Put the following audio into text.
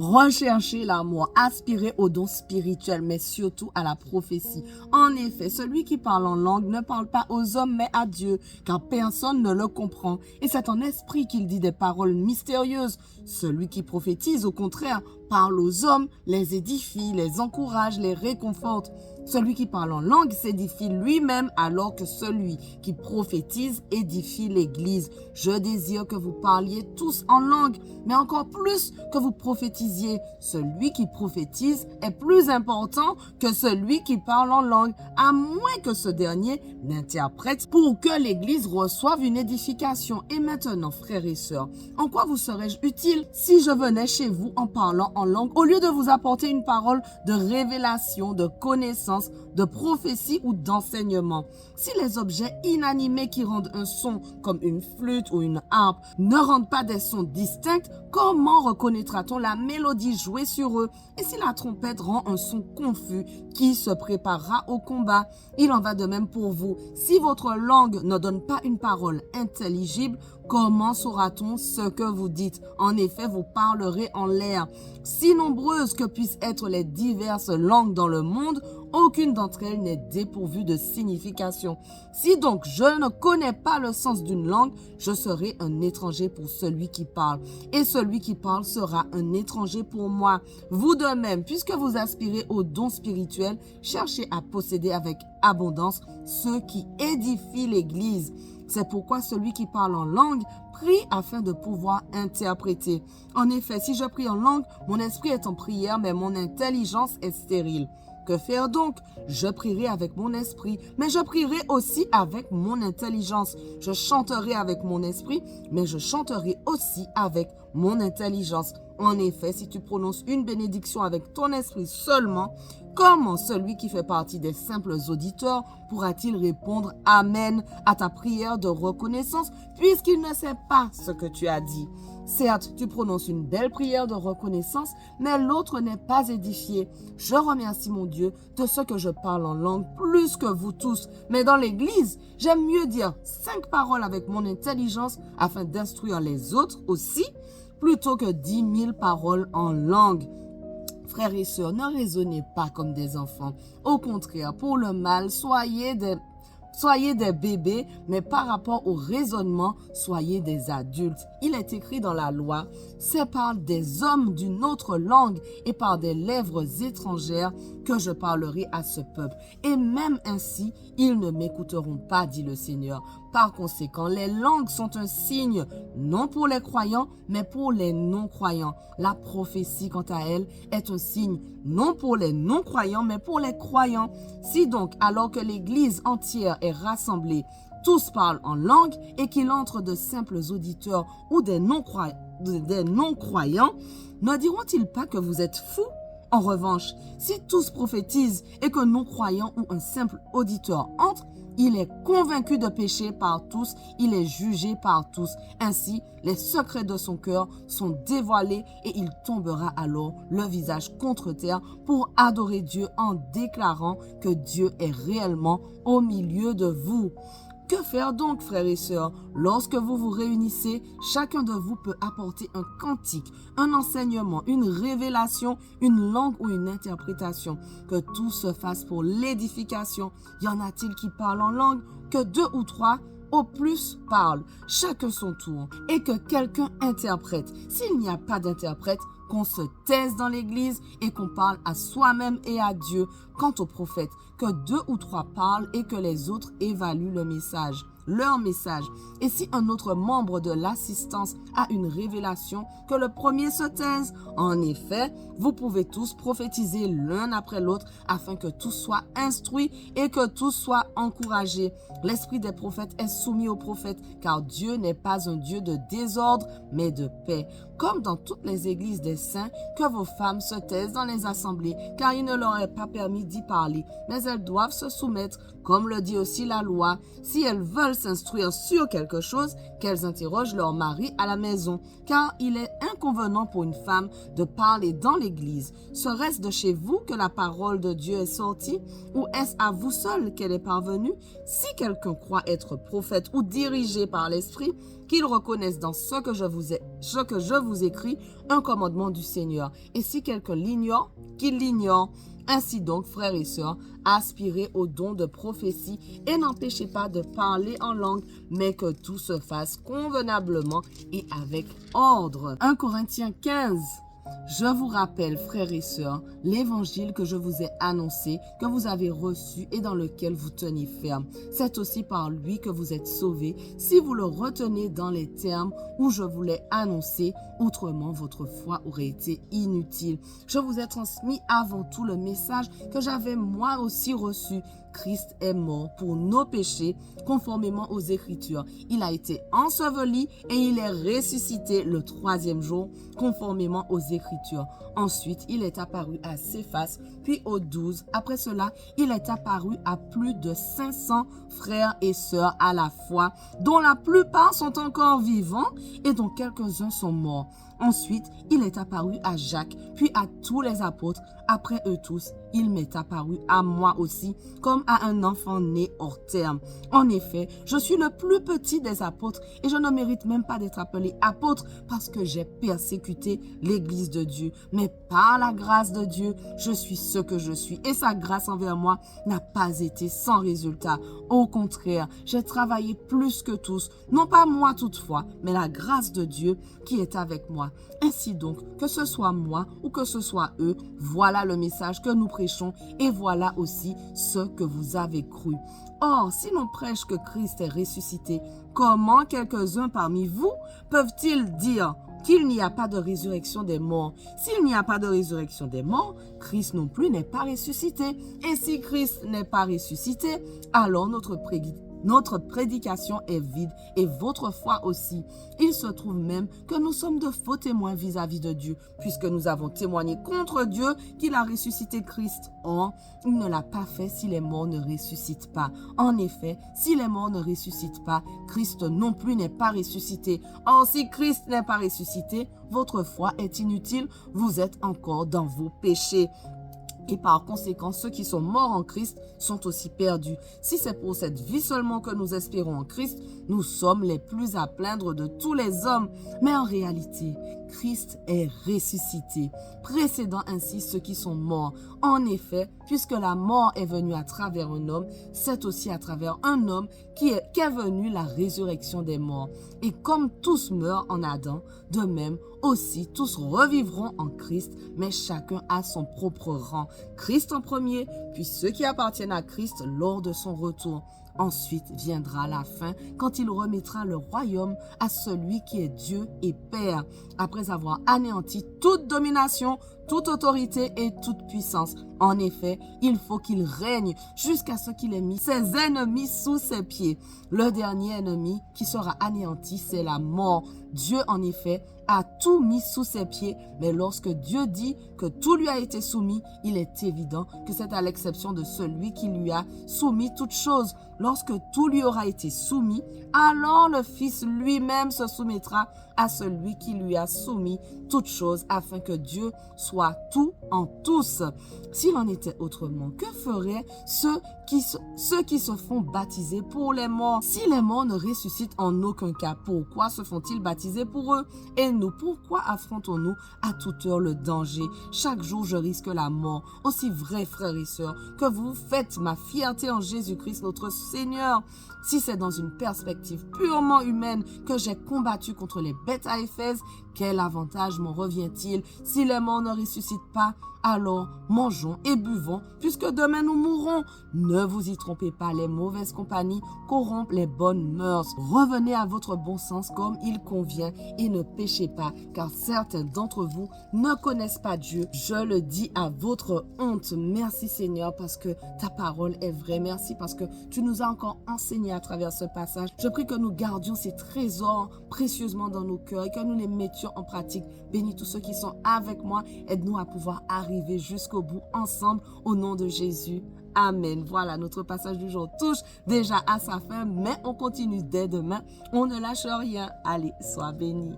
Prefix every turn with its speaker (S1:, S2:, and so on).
S1: Recherchez l'amour, aspirez aux dons spirituels, mais surtout à la prophétie. En effet, celui qui parle en langue ne parle pas aux hommes, mais à Dieu, car personne ne le comprend. Et c'est en esprit qu'il dit des paroles mystérieuses. Celui qui prophétise, au contraire, parle aux hommes, les édifie, les encourage, les réconforte. Celui qui parle en langue s'édifie lui-même, alors que celui qui prophétise édifie l'Église. Je désire que vous parliez tous en langue, mais encore plus que vous prophétisiez. Celui qui prophétise est plus important que celui qui parle en langue, à moins que ce dernier n'interprète pour que l'Église reçoive une édification. Et maintenant, frères et sœurs, en quoi vous serais-je utile si je venais chez vous en parlant en langue, au lieu de vous apporter une parole de révélation, de connaissance, de prophétie ou d'enseignement? Si les objets inanimés qui rendent un son, comme une flûte ou une harpe, ne rendent pas des sons distincts, comment reconnaîtra-t-on la mélodie jouée sur eux? Et si la trompette rend un son confus, qui se préparera au combat? Il en va de même pour vous. Si votre langue ne donne pas une parole intelligible, comment saura-t-on ce que vous dites? En effet, vous parlerez en l'air. Si nombreuses que puissent être les diverses langues dans le monde, aucune d'entre elles n'est dépourvue de signification. Si donc je ne connais pas le sens d'une langue, je serai un étranger pour celui qui parle. Et celui qui parle sera un étranger pour moi. Vous de même, puisque vous aspirez aux dons spirituels, cherchez à posséder avec abondance ceux qui édifient l'Église. C'est pourquoi celui qui parle en langue prie afin de pouvoir interpréter. En effet, si je prie en langue, mon esprit est en prière, mais mon intelligence est stérile. Que faire donc? Je prierai avec mon esprit, mais je prierai aussi avec mon intelligence. Je chanterai avec mon esprit, mais je chanterai aussi avec mon intelligence. En effet, si tu prononces une bénédiction avec ton esprit seulement, comment celui qui fait partie des simples auditeurs pourra-t-il répondre Amen à ta prière de reconnaissance puisqu'il ne sait pas ce que tu as dit? Certes, tu prononces une belle prière de reconnaissance, mais l'autre n'est pas édifié. Je remercie mon Dieu de ce que je parle en langue plus que vous tous. Mais dans l'Église, j'aime mieux dire 5 paroles avec mon intelligence afin d'instruire les autres aussi, plutôt que 10 000 paroles en langue. Frères et sœurs, ne raisonnez pas comme des enfants. Au contraire, pour le mal, soyez des bébés, mais par rapport au raisonnement, soyez des adultes. Il est écrit dans la loi, c'est par des hommes d'une autre langue et par des lèvres étrangères que je parlerai à ce peuple. Et même ainsi, ils ne m'écouteront pas, dit le Seigneur. Par conséquent, les langues sont un signe, non pour les croyants, mais pour les non-croyants. La prophétie, quant à elle, est un signe, non pour les non-croyants, mais pour les croyants. Si donc, alors que l'Église entière est rassemblée, tous parlent en langue et qu'il entre de simples auditeurs ou des non-croyants, ne diront-ils pas que vous êtes fous? En revanche, si tous prophétisent et que non-croyant ou un simple auditeur entre, il est convaincu de péché par tous, il est jugé par tous. Ainsi, les secrets de son cœur sont dévoilés et il tombera alors le visage contre terre pour adorer Dieu en déclarant que Dieu est réellement au milieu de vous. Que faire donc, frères et sœurs? Lorsque vous vous réunissez, chacun de vous peut apporter un cantique, un enseignement, une révélation, une langue ou une interprétation. Que tout se fasse pour l'édification. Y en a-t-il qui parlent en langue? Que 2 ou 3 au plus parlent, chacun son tour, et que quelqu'un interprète. S'il n'y a pas d'interprète, qu'on se taise dans l'Église et qu'on parle à soi-même et à Dieu. Quant aux prophètes, que 2 ou 3 parlent et que les autres évaluent le message, leur message. Et si un autre membre de l'assistance a une révélation, que le premier se taise. En effet, vous pouvez tous prophétiser l'un après l'autre afin que tous soient instruits et que tous soient encouragés. L'esprit des prophètes est soumis aux prophètes, car Dieu n'est pas un Dieu de désordre, mais de paix. Comme dans toutes les églises des saints, que vos femmes se taisent dans les assemblées, car il ne leur est pas permis d'y parler, mais elles doivent se soumettre, comme le dit aussi la loi. Si elles veulent s'instruire sur quelque chose, qu'elles interrogent leur mari à la maison, car il est inconvenant pour une femme de parler dans l'église. Serait-ce de chez vous que la parole de Dieu est sortie, ou est-ce à vous seul qu'elle est parvenue? Si quelqu'un croit être prophète ou dirigé par l'esprit, qu'ils reconnaissent dans ce que je vous écris un commandement du Seigneur. Et si quelqu'un l'ignore, qu'il l'ignore. Ainsi donc, frères et sœurs, aspirez au don de prophétie et n'empêchez pas de parler en langue, mais que tout se fasse convenablement et avec ordre. 1 Corinthiens 15. Je vous rappelle, frères et sœurs, l'évangile que je vous ai annoncé, que vous avez reçu et dans lequel vous tenez ferme. C'est aussi par lui que vous êtes sauvés, si vous le retenez dans les termes où je vous l'ai annoncé. Autrement, votre foi aurait été inutile. Je vous ai transmis avant tout le message que j'avais moi aussi reçu. Christ est mort pour nos péchés, conformément aux Écritures. Il a été enseveli et il est ressuscité le 3e jour, conformément aux Écritures. Ensuite, il est apparu à Céphas, puis aux 12. Après cela, il est apparu à plus de 500 frères et sœurs à la fois, dont la plupart sont encore vivants et dont quelques-uns sont morts. Ensuite, il est apparu à Jacques, puis à tous les apôtres. Après eux tous, il m'est apparu à moi aussi, comme à un enfant né hors terme. En effet, je suis le plus petit des apôtres et je ne mérite même pas d'être appelé apôtre parce que j'ai persécuté l'Église de Dieu. Mais par la grâce de Dieu, je suis ce que je suis et sa grâce envers moi n'a pas été sans résultat. Au contraire, j'ai travaillé plus que tous, non pas moi toutefois, mais la grâce de Dieu qui est avec moi. Ainsi donc, que ce soit moi ou que ce soit eux, voilà le message que nous prêchons et voilà aussi ce que vous avez cru. Or, si l'on prêche que Christ est ressuscité, comment quelques-uns parmi vous peuvent-ils dire qu'il n'y a pas de résurrection des morts? S'il n'y a pas de résurrection des morts, Christ non plus n'est pas ressuscité. Et si Christ n'est pas ressuscité, alors notre prédication est vide et votre foi aussi. Il se trouve même que nous sommes de faux témoins vis-à-vis de Dieu, puisque nous avons témoigné contre Dieu qu'il a ressuscité Christ. Or, il ne l'a pas fait si les morts ne ressuscitent pas. En effet, si les morts ne ressuscitent pas, Christ non plus n'est pas ressuscité. Or, si Christ n'est pas ressuscité, votre foi est inutile, vous êtes encore dans vos péchés. Et par conséquent, ceux qui sont morts en Christ sont aussi perdus. Si c'est pour cette vie seulement que nous espérons en Christ, nous sommes les plus à plaindre de tous les hommes. Mais en réalité, Christ est ressuscité, précédant ainsi ceux qui sont morts. En effet, puisque la mort est venue à travers un homme, c'est aussi à travers un homme qu'est venue la résurrection des morts. Et comme tous meurent en Adam, de même aussi tous revivront en Christ, mais chacun a son propre rang. Christ en premier, puis ceux qui appartiennent à Christ lors de son retour. Ensuite viendra la fin, quand il remettra le royaume à celui qui est Dieu et Père, après avoir anéanti toute domination, toute autorité et toute puissance. En effet, il faut qu'il règne jusqu'à ce qu'il ait mis ses ennemis sous ses pieds. Le dernier ennemi qui sera anéanti, c'est la mort. Dieu, en effet, a tout mis sous ses pieds, mais lorsque Dieu dit que tout lui a été soumis, il est évident que c'est à l'exception de celui qui lui a soumis toutes choses. Lorsque tout lui aura été soumis, alors le Fils lui-même se soumettra à celui qui lui a soumis toutes choses, afin que Dieu soit tout en tous. S'il en était autrement, que feraient ceux qui se font baptiser pour les morts? Si les morts ne ressuscitent en aucun cas, pourquoi se font-ils baptiser pour eux? Et nous, pourquoi affrontons-nous à toute heure le danger? Chaque jour, je risque la mort. Aussi vrai, frères et sœurs, que vous faites ma fierté en Jésus-Christ, notre Seigneur. Si c'est dans une perspective purement humaine que j'ai combattu contre les bêtes à Éphèse, quel avantage m'en revient-il? Si les morts ne ressuscitent pas, alors mangeons et buvons, puisque demain nous mourrons. Ne vous y trompez pas, les mauvaises compagnies corrompent les bonnes mœurs. Revenez à votre bon sens comme il convient et ne péchez pas, car certains d'entre vous ne connaissent pas Dieu. Je le dis à votre honte. Merci Seigneur, parce que ta parole est vraie. Merci parce que tu nous as encore enseigné à travers ce passage. Je prie que nous gardions ces trésors précieusement dans nos cœurs et que nous les mettions en pratique. Bénis tous ceux qui sont avec moi. Aide-nous à pouvoir arriver jusqu'au bout ensemble au nom de Jésus. Amen. Voilà, notre passage du jour touche déjà à sa fin, mais on continue dès demain. On ne lâche rien. Allez, sois bénis.